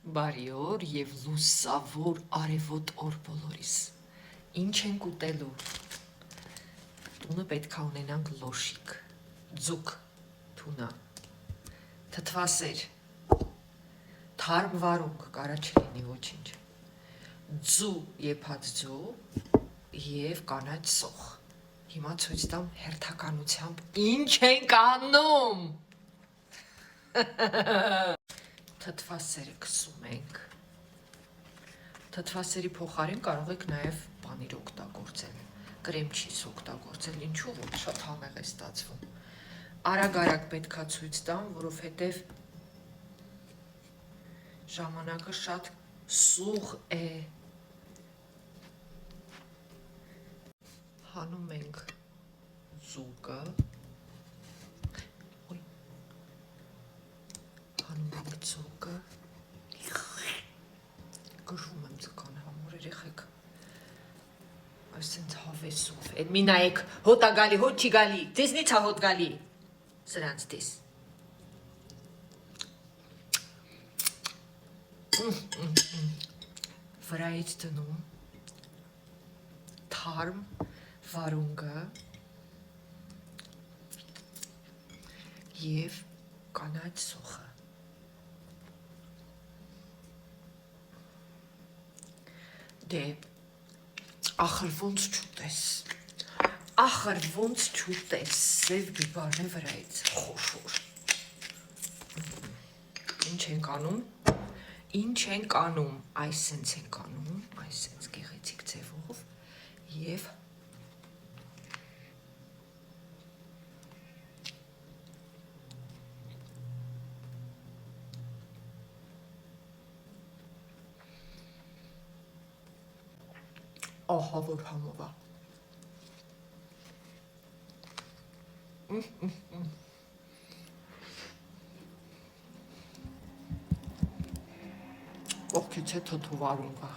Բարի օր եւ լուսավոր արևոտ օր բոլորիս։ Ինչ ենք ուտելու։ Տունը պետք է ունենանք լոշիկ, ձուկ, թունա, թթվասեր, թարմ վարունգ, կարա չլինի ոչինչ, ձու եփած ձու եւ կանաչ սոխ։ Հիմա ցույց տամ հերթականությամբ ինչ ենք անում։ Թթվասերը քսում ենք։ Թթվասերի փոխարեն կարող եք նաև պանիր օգտագործել, կրեմ չիզ օգտագործել, ինչու որ շատ համեղ է ստացվում։ Արագ-արագ պետքա ցույց տամ, որովհետև ժամանակը շատ սուղ է։ Հանում ենք ձուկը։ Հանում ենք ձուկը։ Գժում եմ ձկան համար երեխեք։ Այսինքն հավեսով։ Այդ մի նայեք, հոտ ա գալի, հոտ չի գալի։ Ձեզնից ա հոտ գալի։ Սրանց տես։ Վրայից դնում թարմ վարունգը և կանաչ սոխը։ Դե, ախր ոնց չուտես, սև բիբարն է վրայից, խոշոր։ Ինչ ենք անում, այս սենց ենք անում, այս սենց գեղեցիկ ձևով և ահա որ համով ա։ Կողքից է թթու վարունգ ա։